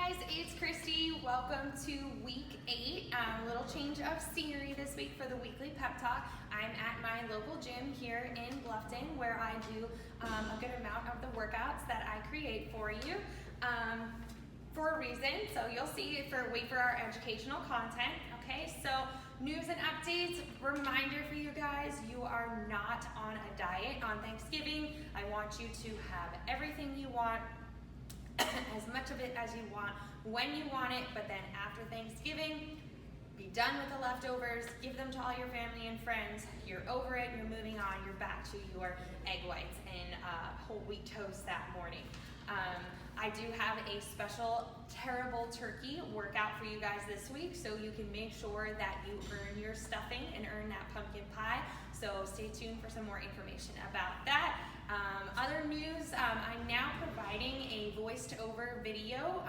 guys, it's Christy. Welcome to week 8. A little change of scenery this week for the weekly Pep Talk. I'm at my local gym here in Bluffton where I do a good amount of the workouts that I create for you for a reason. So you'll see it wait for our educational content. Okay, so news and updates. Reminder for you guys, you are not on a diet on Thanksgiving. I want you to have everything you want, as much of it as you want, when you want it, but then after Thanksgiving, be done with the leftovers, give them to all your family and friends. You're over it, you're moving on, you're back to your egg whites and whole wheat toast that morning. I do have a special terrible turkey workout for you guys this week, so you can make sure that you earn your stuffing and earn that pumpkin pie. So stay tuned for some more information about that. Other news, I'm now providing a voiced-over video,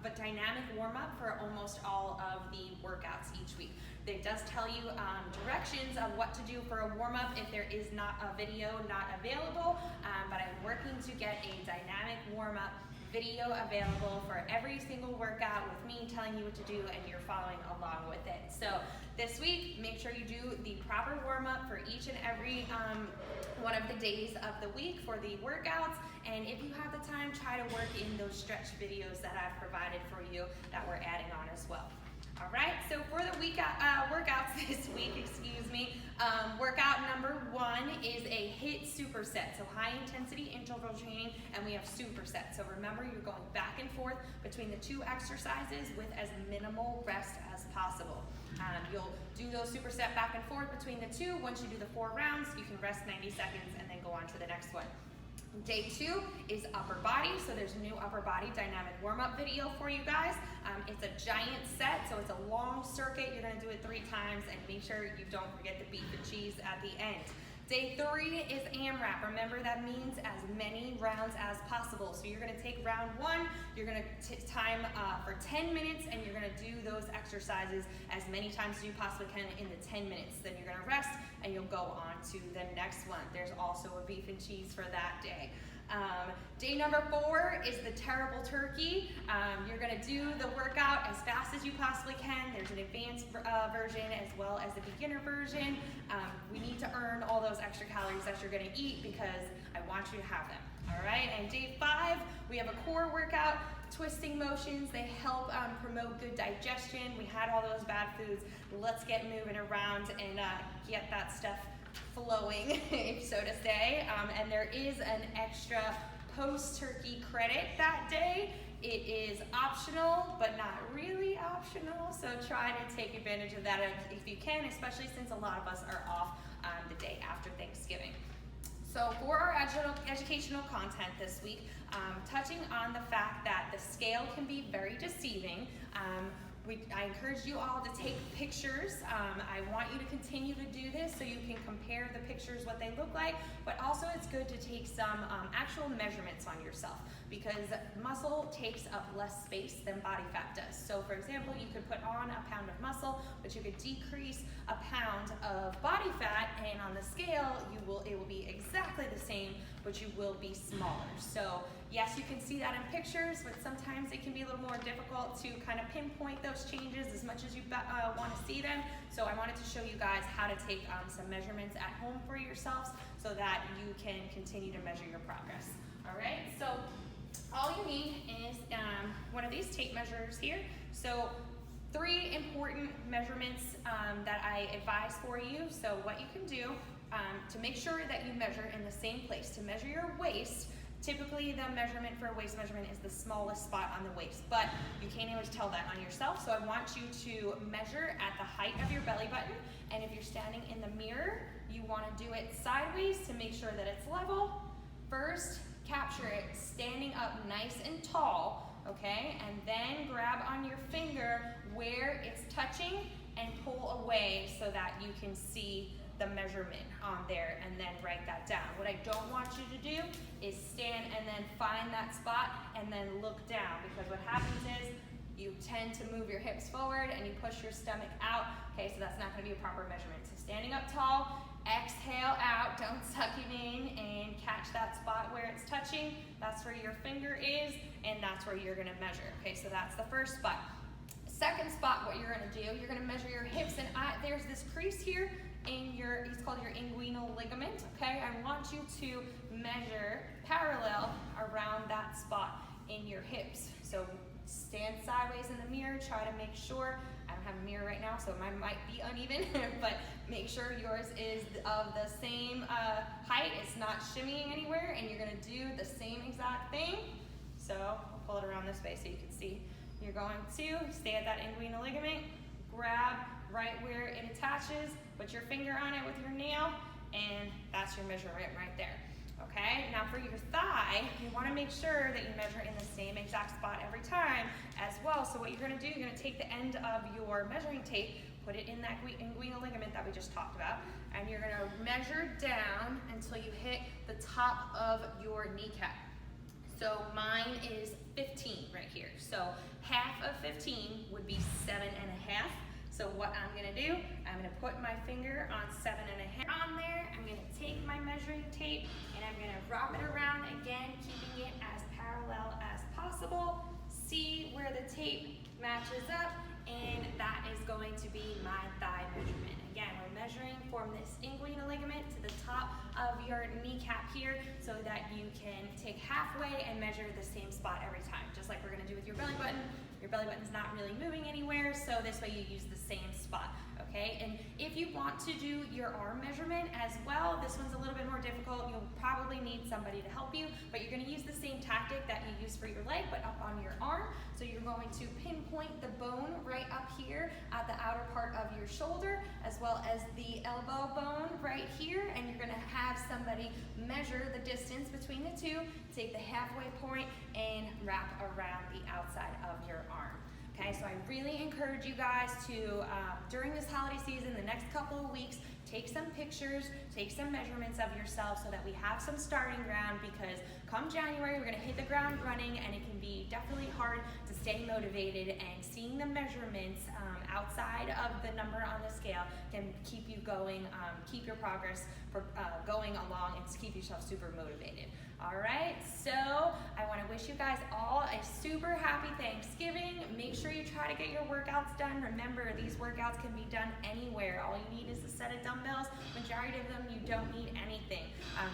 but dynamic warm-up for almost all of the workouts each week. It does tell you directions of what to do for a warm-up if there is not a video not available, but I'm working to get a dynamic warm-up video available for every single workout with me telling you what to do and you're following along with it. So this week, make sure you do the proper warm-up for each and every one of the days of the week for the workouts. And if you have the time, try to work in those stretch videos that I've provided for you that we're adding on as well. All right, so for the workouts this week, workout number 1 is a HIIT superset, so high intensity interval training, and we have supersets. So remember, you're going back and forth between the 2 exercises with as minimal rest as possible. You'll do those superset back and forth between the 2. Once you do the 4 rounds, you can rest 90 seconds and then go on to the next one. Day 2 is upper body, so there's a new upper body dynamic warm-up video for you guys. It's a giant set, so it's a long circuit. You're gonna do it 3 times, and make sure you don't forget the beef and cheese at the end. Day 3 is AMRAP. Remember, that means as many rounds as possible. So you're gonna take round 1, you're gonna time for 10 minutes, and you're gonna do those exercises as many times as you possibly can in the 10 minutes. Then you're gonna rest, and you'll go on to the next one. There's also a beef and cheese for that day. Day number 4 is the terrible turkey. You're gonna do the workout as fast as you possibly can. There's an advanced version as well as a beginner version. We need to earn all those extra calories that you're gonna eat because I want you to have them. All right, and day 5, we have a core workout, twisting motions. They help promote good digestion. We had all those bad foods. Let's get moving around and get that stuff flowing, so to say. And there is an extra post-turkey credit that day. It is optional, but not really optional, so try to take advantage of that if you can, especially since a lot of us are off the day after Thanksgiving. So for our educational content this week, touching on the fact that the scale can be very deceiving, I encourage you all to take pictures. I want you to continue to do this so you can compare the pictures, what they look like, but also it's good to take some actual measurements on yourself because muscle takes up less space than body fat does. So for example, you could put on a pound of muscle, but you could decrease a pound of body fat, and on the scale, it will be exactly the same, but you will be smaller. So yes, you can see that in pictures, but sometimes it can be a little more difficult to kind of pinpoint those changes as much as you want to see them. So I wanted to show you guys how to take some measurements at home for yourselves so that you can continue to measure your progress. All right, so all you need is one of these tape measures here. So 3 important measurements that I advise for you. So what you can do to make sure that you measure in the same place, to measure your waist. Typically, the measurement for a waist measurement is the smallest spot on the waist, but you can't always tell that on yourself. So I want you to measure at the height of your belly button, and if you're standing in the mirror, you want to do it sideways to make sure that it's level. First, capture it standing up nice and tall, okay? And then grab on your finger where it's touching and pull away so that you can see the measurement on there and then write that down. What I don't want you to do is stand and then find that spot and then look down, because what happens is you tend to move your hips forward and you push your stomach out. Okay, so that's not gonna be a proper measurement. So standing up tall exhale out, don't suck it in, and catch that spot where it's touching. That's where your finger is, and that's where you're gonna measure. Okay, so that's the first spot. Second spot, what you're gonna do, you're gonna measure your hips, and there's this crease here in it's called your inguinal ligament, okay? I want you to measure parallel around that spot in your hips. So stand sideways in the mirror, try to make sure, I don't have a mirror right now, so mine might be uneven, but make sure yours is of the same height, it's not shimmying anywhere, and you're gonna do the same exact thing. So I'll pull it around this way so you can see. You're going to stay at that inguinal ligament, grab right where it attaches, put your finger on it with your nail, and that's your measurement right there. Okay, now for your thigh, you want to make sure that you measure in the same exact spot every time as well. So what you're going to do, you're going to take the end of your measuring tape, put it in that inguinal ligament that we just talked about, and you're going to measure down until you hit the top of your kneecap. So mine is 15 right here. So half of 15 would be 7.5. So what I'm gonna do, I'm gonna put my finger on 7.5 on there. I'm gonna take my measuring tape and I'm gonna wrap it around again, keeping it as parallel as possible. See where the tape matches up, and that is going to be my thigh measurement. Again, we're measuring from this inguinal ligament to the top of your kneecap here so that you can take halfway and measure the same spot every time, just like we're gonna do with your belly button. Your belly button's not really moving anywhere, so this way you use the same spot, okay? And if you want to do your arm measurement as well, this one's a little bit more difficult. You'll probably need somebody to help you, but you're gonna use the same tactic that you use for your leg, but up on your arm. So you're going to pinpoint the bone right up here at the outer part of your shoulder, as well as the elbow bone right here, and you're gonna have somebody measure the distance between the two, take the halfway point, and wrap around the outside of your arm. Okay, so I really encourage you guys to, during this holiday season, the next couple of weeks, take some pictures, take some measurements of yourself so that we have some starting ground, because come January, we're gonna hit the ground running, and it can be definitely hard to stay motivated, and seeing the measurements outside of the number on the scale can keep you going, keep your progress going along, and keep yourself super motivated. All right, so I want to wish you guys all a super happy Thanksgiving. Make sure you try to get your workouts done. Remember, these workouts can be done anywhere. All you need is a set of dumbbells. Majority of them, you don't need anything.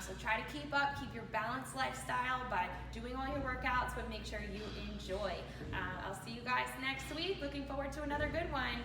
So try to keep up, keep your balanced lifestyle by doing all your workouts, but make sure you enjoy. I'll see you guys next week. Looking forward to another good one.